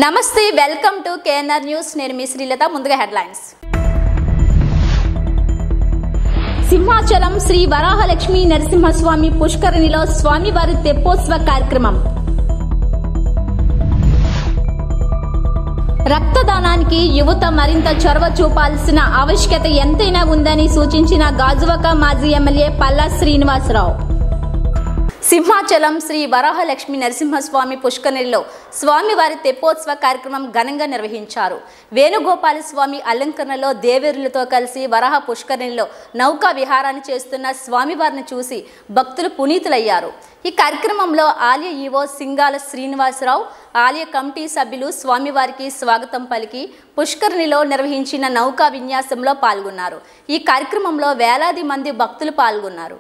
నమస్తే welcome to KNR news నేను మీ శ్రీలత ముందుగా హెడ్లైన్స్ సింహాచలం శ్రీ వరాహలక్ష్మి నరసింహస్వామి పుష్కరిణిలో స్వామివారి తెప్పోత్సవ కార్యక్రమం రక్తదానానికి యువత మరింత చొరవ చూపాల్సిన ఆవశ్యకత ఎంతైనా ఉందని సూచించిన గాజువాక మాజీ ఎమ్మెల్యే పల్లా శ్రీనివాసరావు సింహాచలం శ్రీ వరాహలక్ష్మి నరసింహస్వామి పుష్కరిణిలో స్వామివారి తెప్పోత్సవ కార్యక్రమం ఘనంగా నిర్వహించారు. వేణుగోపాల స్వామి అలంకరణలో దేవేరులతో కలిసి వరాహ పుష్కరిణిలో నౌకా విహారాన్ని చేస్తున్న స్వామివారిని చూసి భక్తులు పునీతులయ్యారు. ఈ కార్యక్రమంలో ఆలయ ఈవో సింగాల శ్రీనివాసరావు, ఆలయ కమిటీ సభ్యులు స్వామివారికి స్వాగతం పలికి పుష్కరిణిలో నిర్వహించిన నౌకా విన్యాసంలో పాల్గొన్నారు. ఈ కార్యక్రమంలో వేలాది మంది భక్తులు పాల్గొన్నారు.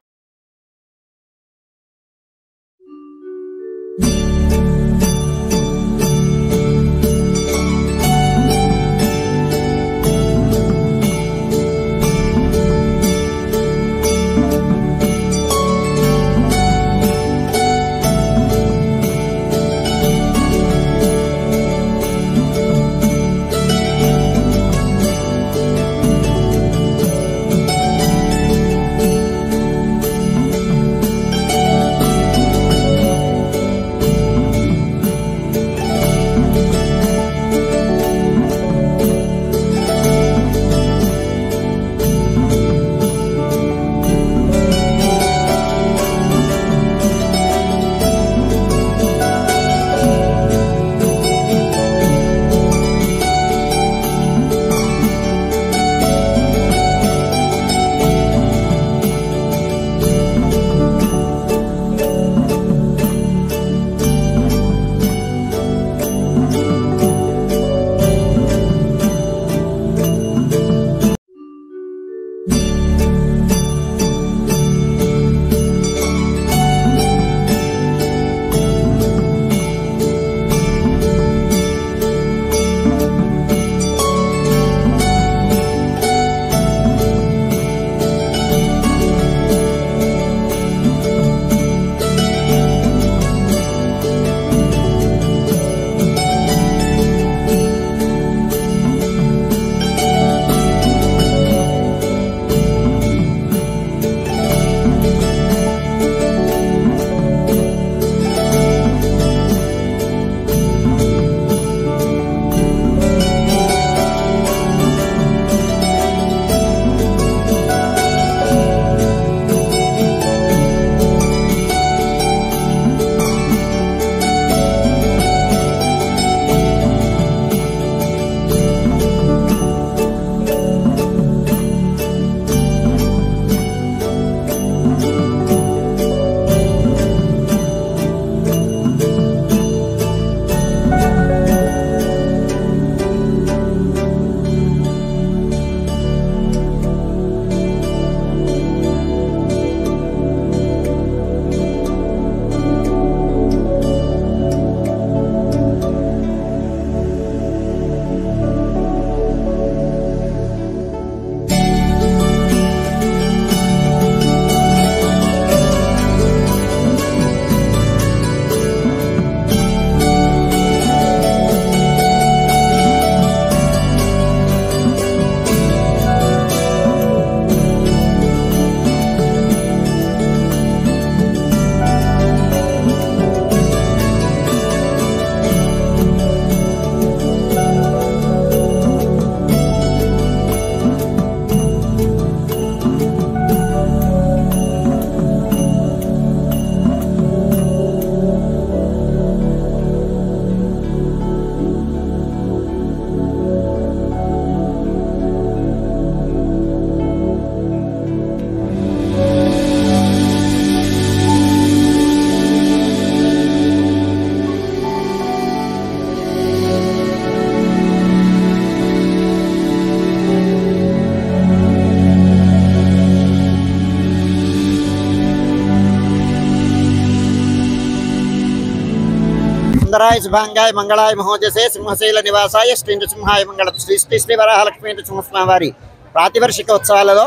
सुंदराय शुभांगाय मंगलाय महोजसे सिंहशैल निवासाय श्री नृसिंहाय मंगल श्री श्री श्री वराहलक्ष्मी नृसिंहस्वामी वारी प्रातिवर्षिक उत्सवाలలో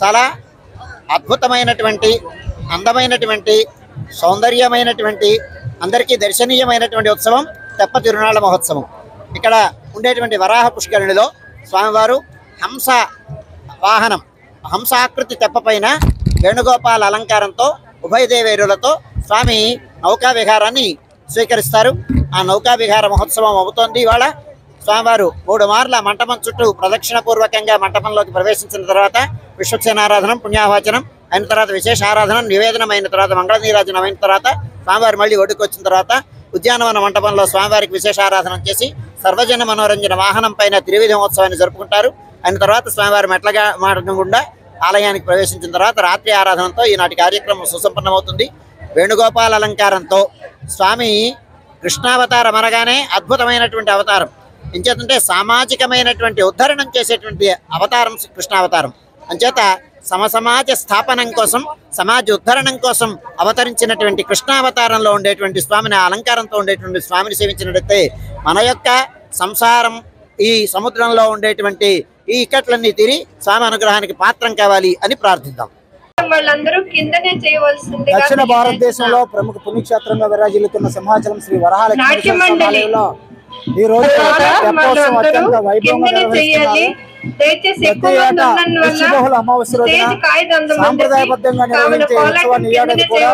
చాలా అద్భుతమైనటువంటి అందమైనటువంటి సౌందర్యమైనటువంటి అందరికీ దర్శనీయమైనటువంటి ఉత్సవం తెప్ప తిరునాళ్ళ మహోత్సవం. ఇక్కడ ఉండేటువంటి వరాహ పుష్కరిణిలో స్వామివారు హంస వాహనం, హంసాకృతి తెప్పపైన వేణుగోపాల అలంకారంతో ఉభయ దేవేరులతో స్వామి నౌకా విహారాన్ని స్వీకరిస్తారు. ఆ నౌకా విహార మహోత్సవం అవుతోంది. ఇవాళ స్వామివారు 3 మార్ల మంటపం చుట్టూ ప్రదక్షిణ పూర్వకంగా మంటపంలోకి ప్రవేశించిన తర్వాత విశ్వక్సేనారాధనం, పుణ్యాహవచనం అయిన తర్వాత విశేష ఆరాధన, నివేదనం అయిన తర్వాత మంగళ నీరాజనం అయిన తర్వాత స్వామివారి మళ్ళీ ఒడ్డుకు వచ్చిన తర్వాత ఉద్యానవన మంటపంలో స్వామివారికి విశేష ఆరాధన చేసి సర్వజన మనోరంజన వాహనం పైన త్రివిధ మహోత్సవాన్ని జరుపుకుంటారు. అయిన తర్వాత స్వామివారి మెట్లగా మార్గం గుండా ఆలయానికి ప్రవేశించిన తర్వాత రాత్రి ఆరాధనతో ఈనాటి కార్యక్రమం సుసంపన్నమవుతుంది. వేణుగోపాల అలంకారంతో స్వామి కృష్ణావతారం అనగానే అద్భుతమైనటువంటి అవతారం. ఎంచేతంటే సామాజికమైనటువంటి ఉద్ధరణం చేసేటువంటి అవతారం కృష్ణావతారం. అంచేత సమసమాజ స్థాపనం కోసం, సమాజ ఉద్ధరణం కోసం అవతరించినటువంటి కృష్ణావతారంలో ఉండేటువంటి స్వామిని, అలంకారంతో ఉండేటువంటి స్వామిని సేవించినట్లయితే మన యొక్క సంసారం ఈ సముద్రంలో ఉండేటువంటి ఈ ఇక్కట్లన్నీ తీరి స్వామి అనుగ్రహానికి పాత్రం కావాలి అని ప్రార్థిద్దాం. వాళ్ళందరూ కిందనే చేయవలసింది. దక్షిణ భారతదేశంలో ప్రముఖ పుణ్యక్షేత్రంగా విరాజిల్లుతున్న సింహాచలం శ్రీ వరహాలక్ష్మీదేవి ఈ రోజు అత్యంత వైభవంగా నిర్వహిస్తున్నారు. అమావాస్య రోజున సాంప్రదాయబద్ధంగా నిర్వహించే ఉత్సవాన్ని కూడా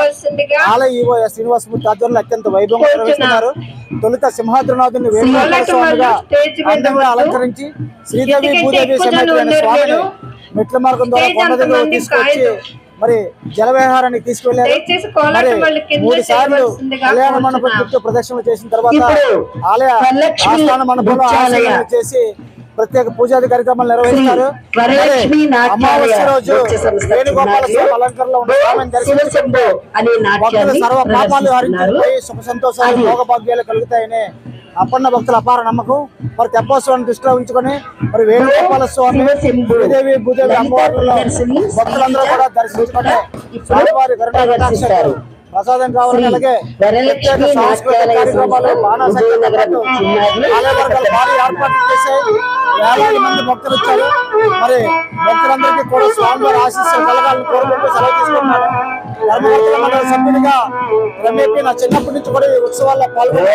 ఆలయ ఈవో శ్రీనివాసమూర్తి ఆధ్వర్యంలో అత్యంత వైభవంగా నిర్వహిస్తున్నారు. తొలుత సింహాద్రినాథుని వేణుగోపాల స్వామిగా అందంగా అలంకరించి శ్రీదేవి భూదేవి సమేతులైన స్వామిని మెట్ల మార్గం ద్వారా కొండ దగ్గర తీసుకొచ్చి మరి జలవిహారానికి తీసుకువెళ్లారు. మరి 3 సార్లు కళ్యాణ మండపం చుట్టూ ప్రదక్షిణలు చేసిన తర్వాత ఆలయ ఆస్థాన మండపంలో ఆశీర్వాదం చేసి ప్రత్యేక పూజాది కార్యక్రమాలు నిర్వహిస్తారు. అమావాస్య రోజు వేణుగోపాల స్వామి అలంకరణలో ఉన్న స్వామిని దర్శించుకుంటూ భక్తులు సర్వ పాపాలు హరించిపోయి సుఖ సంతోషాలు భోగభాగ్యాలు కలుగుతాయని అప్పన్న భక్తుల అపార నమ్మకం. మరి తెప్పోత్సవాన్ని దృష్టిలో ఉంచుకొని మరి వేణుగోపాల స్వామి, శ్రీదేవి భూదేవి అమ్మవార్లలో భక్తులందరూ కూడా దర్శించుకొని స్వామివారి కరుణాకటాక్షాలు ప్రసాదం కావాలని, అలాగే ప్రత్యేక సాంస్కృతిక కార్యక్రమాలు, ఆలయ వర్గాలు భారీ ఏర్పాట్లు చేశాయి. వేలాది మంది భక్తులు వచ్చారు. మరి భక్తులందరికీ కూడా స్వామివారి ఆశీస్సులు కలగాలని కోరుకుంటూ సెలవు తీసుకున్నారు. ధర్మవర్తుల మండలి సభ్యుడిగా రమేపీ నా చిన్నప్పటి నుంచి కూడా ఈ ఉత్సవాల్లో పాల్గొని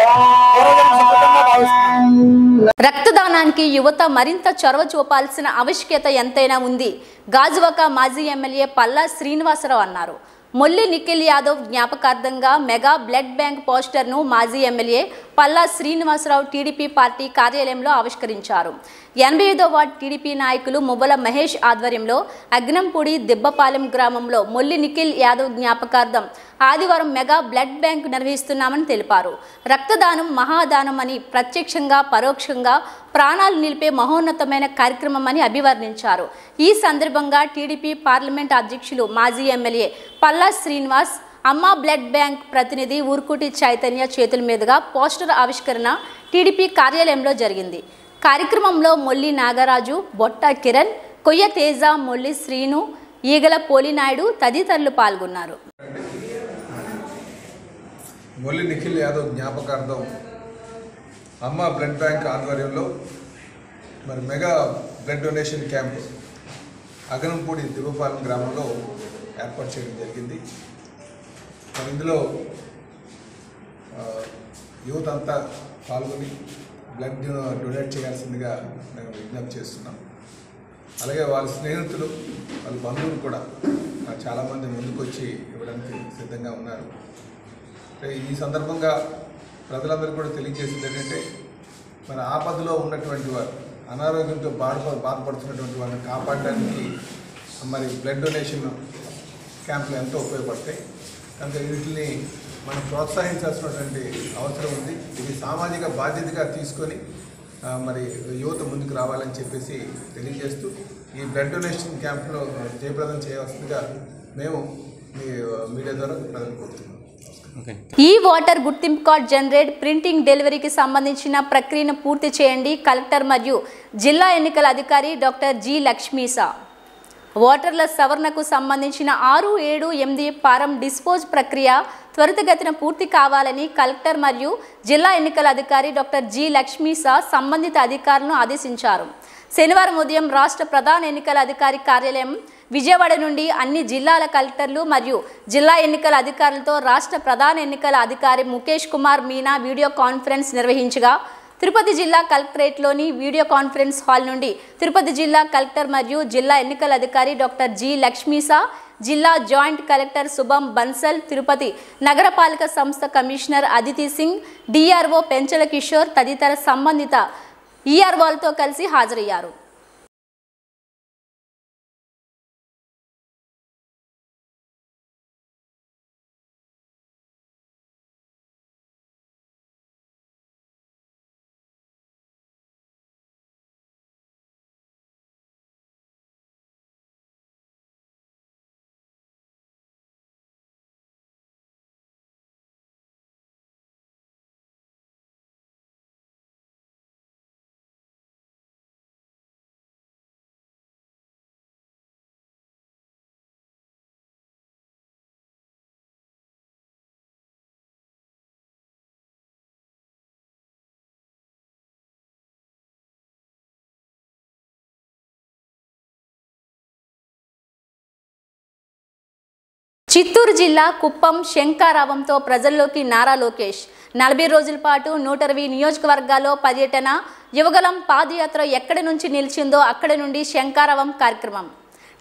రక్తదానానికి యువత మరింత చొరవ చూపాల్సిన ఆవశ్యకత ఎంతైనా ఉంది. గాజువాక మాజీ ఎమ్మెల్యే పల్లా శ్రీనివాసరావు అన్నారు. మొల్లి నిఖిల్ యాదవ్ జ్ఞాపకార్థంగా మెగా బ్లడ్ బ్యాంక్ పోస్టర్ను మాజీ MLA Palla Srinivasarao TDP party కార్యాలయంలో ఆవిష్కరించారు. 85వ వార్డు టీడీపీ నాయకులు మువ్వల మహేష్ ఆధ్వర్యంలో అగ్నంపూడి దిబ్బపాలెం గ్రామంలో మొల్లి నిఖిల్ యాదవ్ జ్ఞాపకార్థం ఆదివారం మెగా బ్లడ్ బ్యాంక్ నిర్వహిస్తున్నామని తెలిపారు. రక్తదానం మహాదానం అని ప్రత్యక్షంగా పరోక్షంగా ప్రాణాలు నిలిపే మహోన్నతమైన కార్యక్రమం అని అభివర్ణించారు. ఈ సందర్భంగా టీడీపీ పార్లమెంట్ అధ్యక్షులు మాజీ ఎమ్మెల్యే పల్లా శ్రీనివాస్, అమ్మా బ్లడ్ బ్యాంక్ ప్రతినిధి ఊర్కుటి చైతన్య చేతుల మీదుగా పోస్టర్ ఆవిష్కరణ టీడీపీ కార్యాలయంలో జరిగింది. కార్యక్రమంలో మొల్లి నాగరాజు, బొట్ట కిరణ్, కొయ్య తేజ, మొల్లి శ్రీను, ఈగల పోలినాయుడు తదితరులు పాల్గొన్నారు. మొల్లి నిఖిల్ యాదవ్ జ్ఞాపకార్థం అమ్మా బ్లడ్ బ్యాంక్ ఆధ్వర్యంలో మరి mega blood donation camp Aganampudi Dibbapalem గ్రామంలో ఏర్పాటు చేయడం జరిగింది. మరి ఇందులో యువత అంతా పాల్గొని బ్లడ్ డొనేట్ చేయాల్సిందిగా మేము విజ్ఞప్తి చేస్తున్నాం. అలాగే వాళ్ళ స్నేహితులు, వాళ్ళ బంధువులు కూడా చాలామంది ముందుకొచ్చి ఇవ్వడానికి సిద్ధంగా ఉన్నారు. ఈ సందర్భంగా ప్రజలందరికీ కూడా తెలియజేసింది ఏంటంటే, మన ఆపదలో ఉన్నటువంటి వారు, అనారోగ్యంతో బాధపడుతున్నటువంటి వారిని కాపాడడానికి మరి బ్లడ్ డొనేషన్ క్యాంపులు ఎంతో ఉపయోగపడతాయి. కనుక వీటిని మనం ప్రోత్సహించాల్సినటువంటి అవసరం ఉంది. ఇది సామాజిక బాధ్యతగా తీసుకొని మరి యువత ముందుకు రావాలని చెప్పేసి తెలియజేస్తూ ఈ బ్లడ్ డొనేషన్ క్యాంపులో జయప్రదం చేయవలసిందిగా మేము మీ మీడియా ద్వారా ప్రజలు కోరుతున్నాం. ఈ వాటర్ గుర్తింపు కార్డ్ జనరేట్ ప్రింటింగ్ డెలివరీకి సంబంధించిన ప్రక్రియను పూర్తి చేయండి. కలెక్టర్ మరియు జిల్లా ఎన్నికల అధికారి డాక్టర్ జి లక్ష్మీసా. ఓటర్ల సవరణకు సంబంధించిన 6, 7, 8 ఫారం డిస్పోజ్ ప్రక్రియ త్వరితగతిన పూర్తి కావాలని కలెక్టర్ మరియు జిల్లా ఎన్నికల అధికారి డాక్టర్ జి లక్ష్మీసా సంబంధిత అధికారులను ఆదేశించారు. శనివారం ఉదయం రాష్ట్ర ప్రధాన ఎన్నికల అధికారి కార్యాలయం విజయవాడ నుండి అన్ని జిల్లాల కలెక్టర్లు మరియు జిల్లా ఎన్నికల అధికారులతో రాష్ట్ర ప్రధాన ఎన్నికల అధికారి ముఖేష్ కుమార్ మీనా వీడియో కాన్ఫరెన్స్ నిర్వహించగా తిరుపతి జిల్లా కలెక్టరేట్లోని వీడియో కాన్ఫరెన్స్ హాల్ నుండి తిరుపతి జిల్లా కలెక్టర్ మరియు జిల్లా ఎన్నికల అధికారి డాక్టర్ జి లక్ష్మీసా, జిల్లా జాయింట్ కలెక్టర్ శుభం బన్సల్, తిరుపతి నగరపాలక సంస్థ కమిషనర్ అదితి సింగ్, డిఆర్ఓ పెంచల కిషోర్ తదితర సంబంధిత ఈఆర్ఓలతో కలిసి హాజరయ్యారు. చిత్తూరు జిల్లా కుప్పం శంకారావంతో ప్రజల్లోకి నారా లోకేష్ 40 రోజుల పాటు 120 నియోజకవర్గాల్లో పర్యటన. యువగలం పాదయాత్ర ఎక్కడి నుంచి నిలిచిందో అక్కడి నుండి శంకారావం కార్యక్రమం.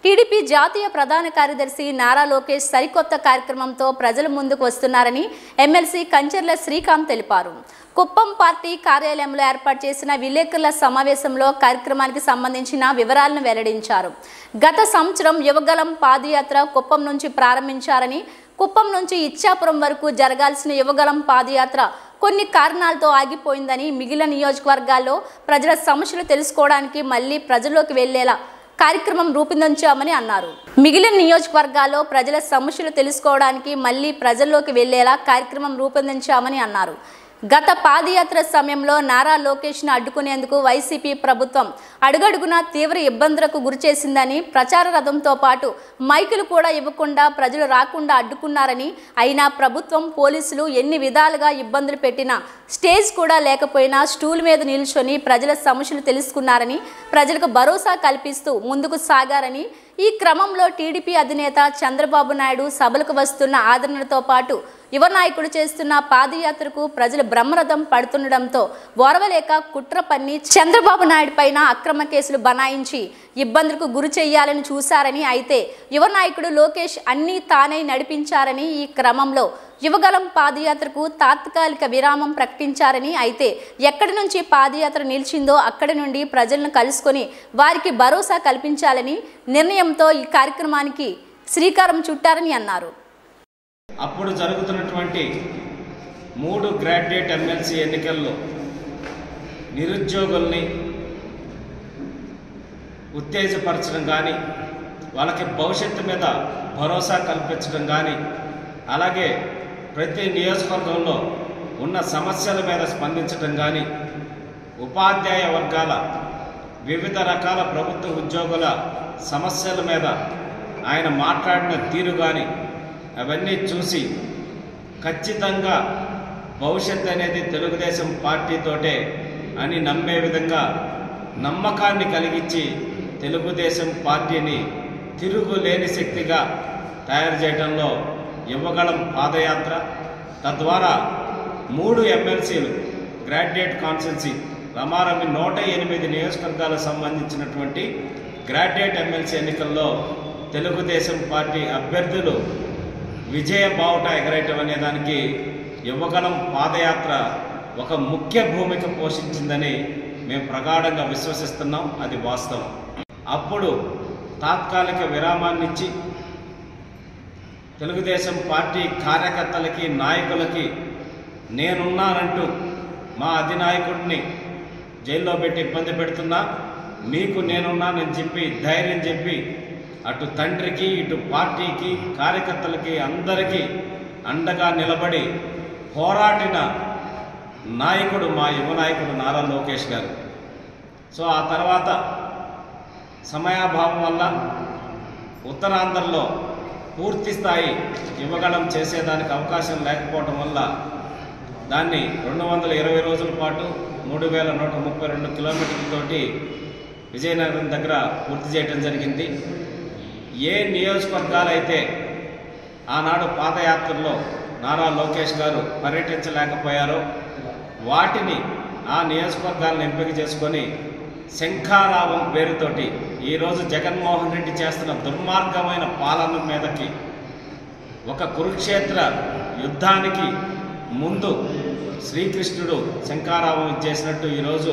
టీడీపీ జాతీయ ప్రధాన కార్యదర్శి నారా లోకేష్ సరికొత్త కార్యక్రమంతో ప్రజల ముందుకు వస్తున్నారని ఎమ్మెల్సీ కంచర్ల శ్రీకాంత్ తెలిపారు. కుప్పం పార్టీ కార్యాలయంలో ఏర్పాటు చేసిన విలేకరుల సమావేశంలో కార్యక్రమానికి సంబంధించిన వివరాలను వెల్లడించారు. గత సంవత్సరం యువగలం పాదయాత్ర కుప్పం నుంచి ప్రారంభించారని, కుప్పం నుంచి ఇచ్చాపురం వరకు జరగాల్సిన యువగలం పాదయాత్ర కొన్ని కారణాలతో ఆగిపోయిందని, మిగిలిన నియోజకవర్గాల్లో ప్రజల సమస్యలు తెలుసుకోవడానికి మళ్లీ ప్రజల్లోకి వెళ్లేలా కార్యక్రమం రూపొందించామని అన్నారు. మిగిలిన నియోజకవర్గాల్లో ప్రజల సమస్యలు తెలుసుకోవడానికి మళ్లీ ప్రజల్లోకి వెళ్లేలా కార్యక్రమం రూపొందించామని అన్నారు. గత పాదయాత్ర సమయంలో నారా లోకేష్ను అడ్డుకునేందుకు వైసీపీ ప్రభుత్వం అడుగడుగునా తీవ్ర ఇబ్బందులకు గురిచేసిందని, ప్రచార రథంతో పాటు మైకులు కూడా ఇవ్వకుండా ప్రజలు రాకుండా అడ్డుకున్నారని, అయినా ప్రభుత్వం పోలీసులు ఎన్ని విధాలుగా ఇబ్బందులు పెట్టినా స్టేజ్ కూడా లేకపోయినా స్టూల్ మీద నిల్చొని ప్రజల సమస్యలు తెలుసుకున్నారని, ప్రజలకు భరోసా కల్పిస్తూ ముందుకు సాగారని, ఈ క్రమంలో టీడీపీ అధినేత చంద్రబాబు నాయుడు సభలకు వస్తున్న ఆదరణతో పాటు యువ నాయకుడు చేస్తున్న పాదయాత్రకు ప్రజలు బ్రహ్మరథం పడుతుండటంతో ఓర్వలేక కుట్ర పన్ని చంద్రబాబు నాయుడు పైన అక్రమ కేసులు బనాయించి ఇబ్బందులకు గురి చేయాలని చూశారని, అయితే యువ నాయకుడు లోకేష్ అన్నీ తానే నడిపించారని, ఈ క్రమంలో యువగలం పాదయాత్రకు తాత్కాలిక విరామం ప్రకటించారని, అయితే ఎక్కడి నుంచి పాదయాత్ర నిలిచిందో అక్కడి నుండి ప్రజలను కలుసుకొని వారికి భరోసా కల్పించాలని నిర్ణయంతో ఈ కార్యక్రమానికి శ్రీకారం చుట్టారని అన్నారు. అప్పుడు జరుగుతున్నటువంటి 3 గ్రాడ్యుయేట్ ఎమ్మెల్సీ ఎన్నికల్లో నిరుద్యోగుల్ని ఉత్తేజపరచడం కానీ, వాళ్ళకి భవిష్యత్తు మీద భరోసా కల్పించడం కానీ, అలాగే ప్రతి నియోజకవర్గంలో ఉన్న సమస్యల మీద స్పందించడం కానీ, ఉపాధ్యాయ వర్గాల వివిధ రకాల ప్రభుత్వ ఉద్యోగుల సమస్యల మీద ఆయన మాట్లాడిన తీరు కానీ అవన్నీ చూసి ఖచ్చితంగా భవిష్యత్తు అనేది తెలుగుదేశం పార్టీతోటే అని నమ్మే విధంగా నమ్మకాన్ని కలిగించి తెలుగుదేశం పార్టీని తిరుగులేని శక్తిగా తయారు చేయడంలో యువగళం పాదయాత్ర, తద్వారా 3 ఎమ్మెల్సీలు గ్రాడ్యుయేట్ కాన్స్టిట్యున్సీ రమారమి 108 నియోజకవర్గాలకు సంబంధించినటువంటి గ్రాడ్యుయేట్ ఎమ్మెల్సీ ఎన్నికల్లో తెలుగుదేశం పార్టీ అభ్యర్థులు విజయ బావుట ఎగరేయటం అనే దానికి యువగలం పాదయాత్ర ఒక ముఖ్య భూమిక పోషించిందని మేము ప్రగాఢంగా విశ్వసిస్తున్నాం. అది వాస్తవం. అప్పుడు తాత్కాలిక విరామాన్నిచ్చి తెలుగుదేశం పార్టీ కార్యకర్తలకి, నాయకులకి నేనున్నానంటూ మా అధినాయకుడిని జైల్లో పెట్టి ఇబ్బంది పెడుతున్నా, మీకు నేనున్నానని చెప్పి ధైర్యం చెప్పి అటు తండ్రికి, ఇటు పార్టీకి, కార్యకర్తలకి అందరికీ అండగా నిలబడి పోరాడిన నాయకుడు మా యువ నాయకుడు నారా లోకేష్ గారు. సో ఆ తర్వాత సమయాభావం వల్ల ఉత్తరాంధ్రలో పూర్తి స్థాయి యువగళం చేసేదానికి అవకాశం లేకపోవడం వల్ల దాన్ని 220 రోజుల పాటు 3132 కిలోమీటర్లతోటి విజయనగరం దగ్గర పూర్తి చేయడం జరిగింది. ఏ నియోజకవర్గాలైతే ఆనాడు పాదయాత్రలో నారా లోకేష్ గారు పర్యటించలేకపోయారో వాటిని ఆ నియోజకవర్గాలను ఎంపిక చేసుకొని శంఖారావం పేరుతోటి ఈరోజు జగన్మోహన్ రెడ్డి చేస్తున్న దుర్మార్గమైన పాలన మీదకి ఒక కురుక్షేత్ర యుద్ధానికి ముందు శ్రీకృష్ణుడు శంఖారావం చేసినట్టు ఈరోజు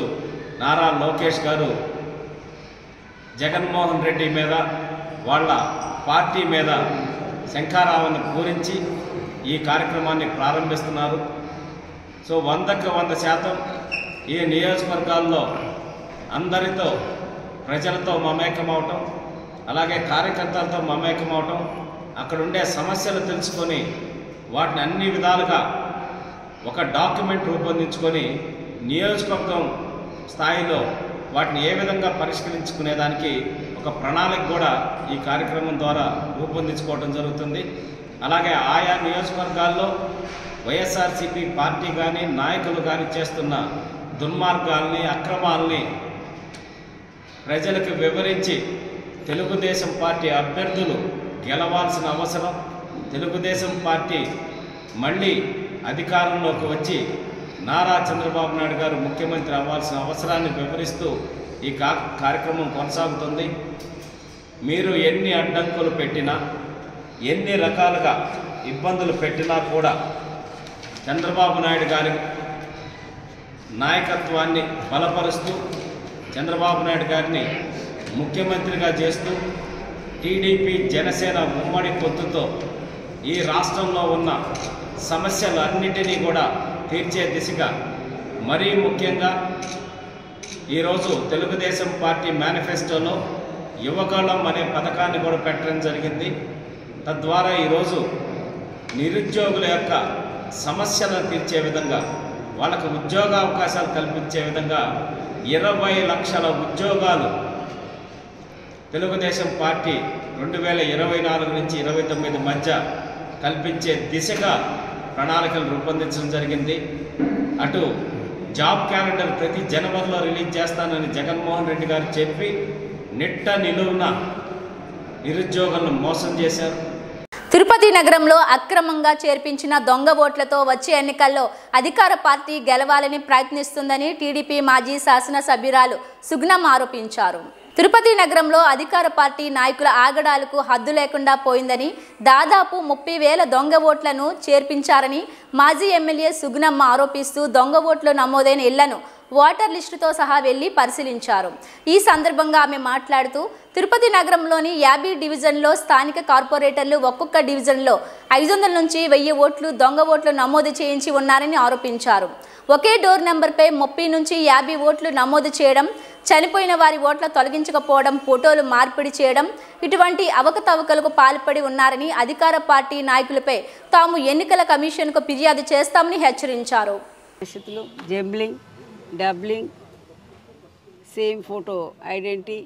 నారా లోకేష్ గారు జగన్మోహన్ రెడ్డి మీద వాళ్ళ పార్టీ మీద శంఖారావాన్ని పూరించి ఈ కార్యక్రమాన్ని ప్రారంభిస్తున్నారు. సో 100కి 100% ఈ నియోజకవర్గాల్లో అందరితో ప్రజలతో మమేకమవటం, అలాగే కార్యకర్తలతో మమేకమవటం, అక్కడ ఉండే సమస్యలు తెలుసుకొని వాటిని అన్ని విధాలుగా ఒక డాక్యుమెంట్ రూపొందించుకొని నియోజకవర్గం స్థాయిలో వాటిని ఏ విధంగా పరిష్కరించుకునేదానికి ఒక ప్రణాళిక కూడా ఈ కార్యక్రమం ద్వారా రూపొందించుకోవడం జరుగుతుంది. అలాగే ఆయా నియోజకవర్గాల్లో వైఎస్ఆర్సీపీ పార్టీ కానీ నాయకులు కానీ చేస్తున్న దుర్మార్గాల్ని, అక్రమాల్ని ప్రజలకు వివరించి తెలుగుదేశం పార్టీ అభ్యర్థులు గెలవాల్సిన అవసరం, తెలుగుదేశం పార్టీ మళ్ళీ అధికారంలోకి వచ్చి నారా చంద్రబాబు నాయుడు గారు ముఖ్యమంత్రి అవ్వాల్సిన అవసరాన్ని వివరిస్తూ ఈ కార్యక్రమం కొనసాగుతుంది. మీరు ఎన్ని అడ్డంకులు పెట్టినా, ఎన్ని రకాలుగా ఇబ్బందులు పెట్టినా కూడా చంద్రబాబు నాయుడు గారి నాయకత్వాన్ని బలపరుస్తూ, చంద్రబాబు నాయుడు గారిని ముఖ్యమంత్రిగా చేస్తూ, టీడీపీ జనసేన ఉమ్మడి పొత్తుతో ఈ రాష్ట్రంలో ఉన్న సమస్యలన్నిటినీ కూడా తీర్చే దిశగా, మరీ ముఖ్యంగా ఈరోజు తెలుగుదేశం పార్టీ మేనిఫెస్టోలో యువగళం అనే పథకాన్ని కూడా పెట్టడం జరిగింది. తద్వారా ఈరోజు నిరుద్యోగుల యొక్క సమస్యలను తీర్చే విధంగా, వాళ్ళకు ఉద్యోగ అవకాశాలు కల్పించే విధంగా 20 లక్షల ఉద్యోగాలు తెలుగుదేశం పార్టీ 2024 నుంచి 29 మధ్య కల్పించే దిశగా ప్రణాళికలు రూపొందించడం జరిగింది. అటు జాబ్ క్యాలెండర్ ప్రతి జనవరిలో రిలీజ్ చేస్తానని జగన్మోహన్ రెడ్డి గారు చెప్పి నిట్ట నిలువున నిరుద్యోగులను మోసం చేశారు. తిరుపతి నగరంలో అక్రమంగా చేర్పించిన దొంగ ఓట్లతో వచ్చే ఎన్నికల్లో అధికార పార్టీ గెలవాలని ప్రయత్నిస్తుందని టీడీపీ మాజీ శాసనసభ్యురాలు సుగ్నం ఆరోపించారు. తిరుపతి నగరంలో అధికార పార్టీ నాయకుల ఆగడాలకు హద్దు లేకుండా పోయిందని, దాదాపు 30,000 దొంగ ఓట్లను చేర్పించారని మాజీ ఎమ్మెల్యే సుగ్నమ్మ ఆరోపిస్తూ దొంగ ఓట్లు నమోదైన ఇళ్లను ఓటర్ లిస్టుతో సహా వెళ్లి పరిశీలించారు. ఈ సందర్భంగా ఆమె మాట్లాడుతూ తిరుపతి నగరంలోని 50 డివిజన్లో స్థానిక కార్పొరేటర్లు ఒక్కొక్క డివిజన్లో 500 నుంచి 1000 ఓట్లు దొంగ ఓట్లు నమోదు చేయించి ఉన్నారని ఆరోపించారు. ఒకే డోర్ నెంబర్పై 30 నుంచి 50 ఓట్లు నమోదు చేయడం, చనిపోయిన వారి ఓట్ల తొలగించకపోవడం, ఫోటోలు మార్పిడి చేయడం ఇటువంటి అవకతవకలకు పాల్పడి ఉన్నారని అధికార పార్టీ నాయకులపై తాము ఎన్నికల కమిషన్కు ఫిర్యాదు చేస్తామని హెచ్చరించారు. Jumbling, doubling, same photo identity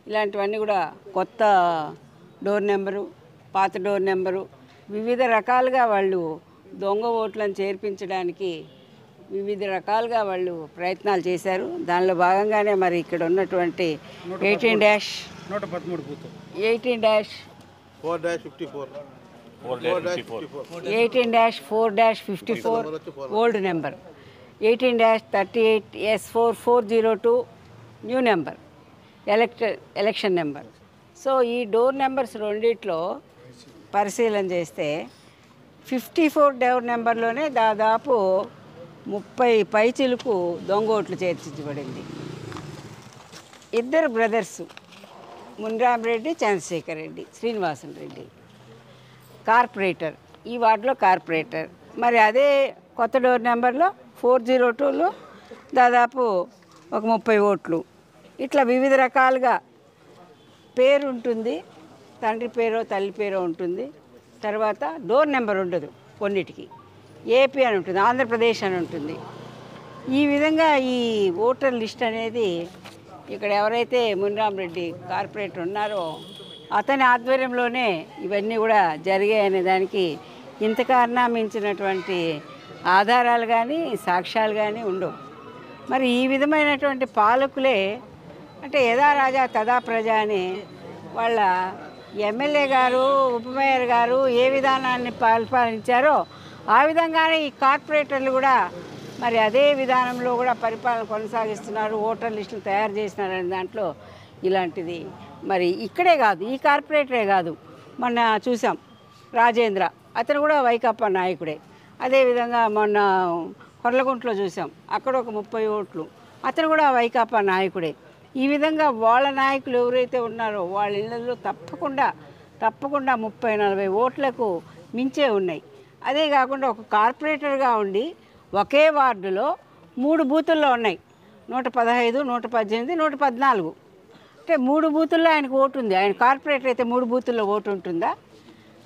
ఇలాంటివన్నీ కూడా కొత్త డోర్ నెంబరు, పాత డోర్ నెంబరు, వివిధ రకాలుగా వాళ్ళు దొంగ ఓట్లను చేర్పించడానికి వివిధ రకాలుగా వాళ్ళు ప్రయత్నాలు చేశారు. దానిలో భాగంగానే మరి ఇక్కడ ఉన్నటువంటి 18-4-54 old number, 18-38S4402 new number, election number. So ఈ డోర్ నెంబర్స్ రెండిట్లో పరిశీలన చేస్తే 54 డోర్ నెంబర్లోనే దాదాపు 30 పైచిలకు దొంగ ఓట్లు చేర్చించబడింది. ఇద్దరు బ్రదర్సు, మున్రామ్ రెడ్డి, చంద్రశేఖర్ రెడ్డి, శ్రీనివాసన్ రెడ్డి కార్పొరేటర్, ఈ వార్డులో కార్పొరేటర్. మరి అదే కొత్త డోర్ నెంబర్లో 402లో దాదాపు ఒక 30 ఓట్లు. ఇట్లా వివిధ రకాలుగా పేరు ఉంటుంది, తండ్రి పేరో తల్లి పేరో ఉంటుంది. తర్వాత డోర్ నెంబర్ ఉండదు, కొన్నిటికి ఏపీ అని ఉంటుంది, ఆంధ్రప్రదేశ్ అని ఉంటుంది. ఈ విధంగా ఈ ఓటర్ లిస్ట్ అనేది ఇక్కడ ఎవరైతే మున్రామ్ రెడ్డి కార్పొరేటర్ ఉన్నారో అతని ఆధ్వర్యంలోనే ఇవన్నీ కూడా జరిగాయనే దానికి ఇంతకన్నా మించినటువంటి ఆధారాలు కానీ సాక్ష్యాలు కానీ ఉండవు. మరి ఈ విధమైనటువంటి పాలకులే అంటే యథా రాజా తదా ప్రజ అని వాళ్ళ ఎమ్మెల్యే గారు, ఉప మేయర్ గారు ఏ విధానాన్ని పరిపాలించారో ఆ విధంగానే ఈ కార్పొరేటర్లు కూడా మరి అదే విధానంలో కూడా పరిపాలన కొనసాగిస్తున్నారు, ఓటర్ లిస్టులు తయారు చేసినారనే దాంట్లో ఇలాంటిది మరి ఇక్కడే కాదు, ఈ కార్పొరేటరే కాదు, మొన్న చూసాం రాజేంద్ర, అతను కూడా వైకాపా నాయకుడే. అదేవిధంగా మొన్న కొర్లగుంటలో చూసాం, అక్కడ ఒక 30 ఓట్లు, అతను కూడా వైకాపా నాయకుడే. ఈ విధంగా వాళ్ళ నాయకులు ఎవరైతే ఉన్నారో వాళ్ళ ఇళ్లలో తప్పకుండా 30-40 ఓట్లకు మించే ఉన్నాయి. అదే కాకుండా ఒక కార్పొరేటర్గా ఉండి ఒకే వార్డులో 3 బూతుల్లో ఉన్నాయి, 115, 118, 114. అంటే 3 బూతుల్లో ఆయనకు ఓటు ఉంది. ఆయన కార్పొరేటర్ అయితే 3 బూతుల్లో ఓటు ఉంటుందా?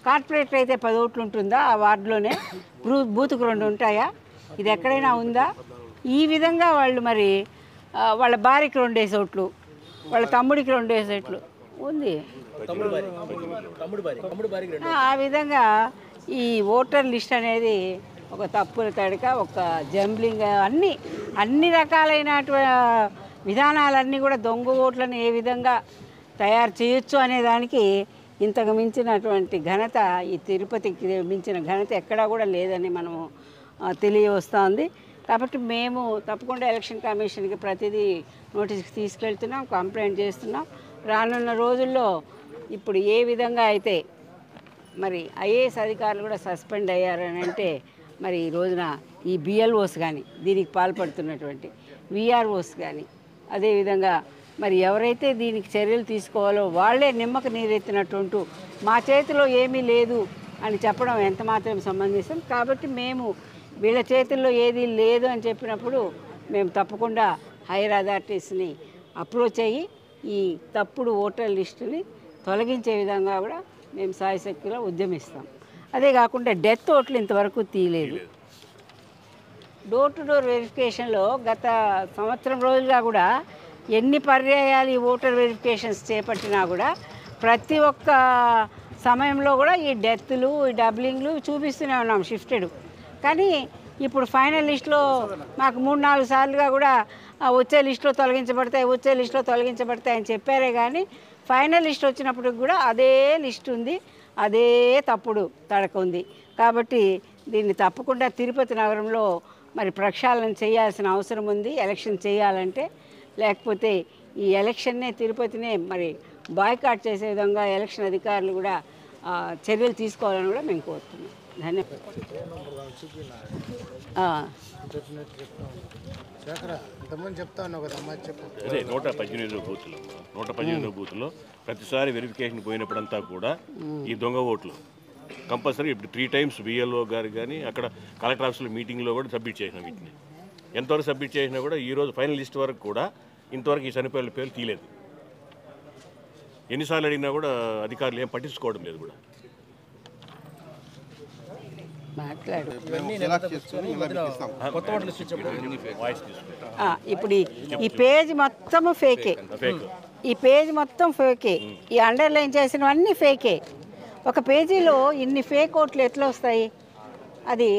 కార్పొరేటర్ అయితే 10 ఓట్లు ఉంటుందా ఆ వార్డులోనే? బూతుకు 2 ఉంటాయా? ఇది ఎక్కడైనా ఉందా? ఈ విధంగా వాళ్ళు మరి వాళ్ళ భార్యకి 2 ఓట్లు, వాళ్ళ తమ్ముడికి 2 ఓట్లు ఉంది. ఆ విధంగా ఈ ఓటర్ లిస్ట్ అనేది ఒక తప్పుల తడక, ఒక జంబ్లింగ్, అన్ని రకాలైన విధానాలన్నీ కూడా దొంగ ఓట్లను ఏ విధంగా తయారు చేయొచ్చు అనేదానికి ఇంతకు మించినటువంటి ఘనత, ఈ తిరుపతికి మించిన ఘనత ఎక్కడా కూడా లేదని మనము తెలియవస్తుంది. కాబట్టి మేము తప్పకుండా ఎలక్షన్ కమిషన్కి ప్రతిదీ నోటీస్కి తీసుకెళ్తున్నాం, కంప్లైంట్ చేస్తున్నాం. రానున్న రోజుల్లో ఇప్పుడు ఏ విధంగా అయితే మరి ఐఏఎస్ అధికారులు కూడా సస్పెండ్ అయ్యారని అంటే మరి ఈ రోజున ఈ బిఎల్ఓస్ కానీ, దీనికి పాల్పడుతున్నటువంటి విఆర్ఓస్ కానీ, అదేవిధంగా మరి ఎవరైతే దీనికి చర్యలు తీసుకోవాలో వాళ్ళే నిమ్మకు నీరెత్తినట్టు మా చేతిలో ఏమీ లేదు అని చెప్పడం ఎంత మాత్రం సంబంధిస్తాం. కాబట్టి మేము వీళ్ళ చేతుల్లో ఏది లేదు అని చెప్పినప్పుడు మేము తప్పకుండా హైయర్ అథారిటీస్ని అప్రోచ్ అయ్యి ఈ తప్పుడు ఓటర్ లిస్టుని తొలగించే విధంగా కూడా మేము సాయశక్తిలో ఉద్యమిస్తాం. అదే కాకుండా డెత్ ఓట్లు ఇంతవరకు తీయలేదు. డోర్ టు డోర్ వెరిఫికేషన్లో గత సంవత్సరం రోజులుగా కూడా ఎన్ని పర్యాయాలు ఈ ఓటర్ వెరిఫికేషన్స్ చేపట్టినా కూడా ప్రతి ఒక్క సమయంలో కూడా ఈ డెత్లు, ఈ డబ్లింగ్లు చూపిస్తూనే ఉన్నాం షిఫ్టెడ్. కానీ ఇప్పుడు ఫైనల్ లిస్టులో మాకు 3-4 సార్లుగా కూడా వచ్చే లిస్టులో తొలగించబడతాయి అని చెప్పారే కానీ ఫైనల్ లిస్ట్ వచ్చినప్పుడు కూడా అదే లిస్ట్ ఉంది, అదే తప్పుడు తడక ఉంది. కాబట్టి దీన్ని తప్పకుండా తిరుపతి నగరంలో మరి ప్రక్షాళన చేయాల్సిన అవసరం ఉంది ఎలక్షన్ చేయాలంటే. లేకపోతే ఈ ఎలక్షన్నే, తిరుపతినే మరి బాయ్కాట్ చేసే విధంగా ఎలక్షన్ అధికారులు కూడా చర్యలు తీసుకోవాలని కూడా మేము కోరుతున్నాం. ధన్యవాదాలు. అదే 118 బూత్లో ప్రతిసారి వెరిఫికేషన్ పోయినప్పుడంతా కూడా ఈ దొంగ ఓట్లు కంపల్సరీ ఇప్పుడు 3 times బిఎల్ఓ గారు కానీ అక్కడ కలెక్టర్ ఆఫీస్లో మీటింగ్లో కూడా సబ్మిట్ చేసినాం. వీటిని ఎంతవరకు సబ్మిట్ చేసినా కూడా ఈరోజు ఫైనల్ లిస్ట్ వరకు కూడా ఇంతవరకు ఈ చనిపోయిన పేర్లు తీయలేదు. ఎన్నిసార్లు అడిగినా కూడా అధికారులు ఏం పట్టించుకోవడం లేదు కూడా. ఇప్పుడు ఈ పేజ్ మొత్తము ఫేకే, ఈ పేజ్ మొత్తం ఫేకే, ఈ అండర్లైన్ చేసినవన్నీ ఫేకే. ఒక పేజీలో ఇన్ని ఫేక్ ఓట్లు ఎట్లా వస్తాయి? అది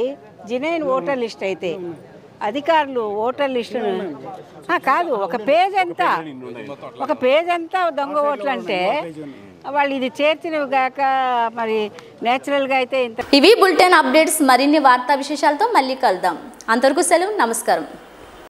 జెన్యూన్ ఓటర్ లిస్ట్ అయితే అధికారులు ఓటర్ లిస్టును కాదు, ఒక పేజ్ అంతా దొంగ ఓట్లు అంటే వాళ్ళు ఇది చేర్చినవి గాక మరి నేచురల్గా అయితే ఇంత. ఇవి బులెటిన్ అప్డేట్స్. మరిన్ని వార్తా విశేషాలతో మళ్ళీ కలుద్దాం. అంతవరకు సెలవు, నమస్కారం.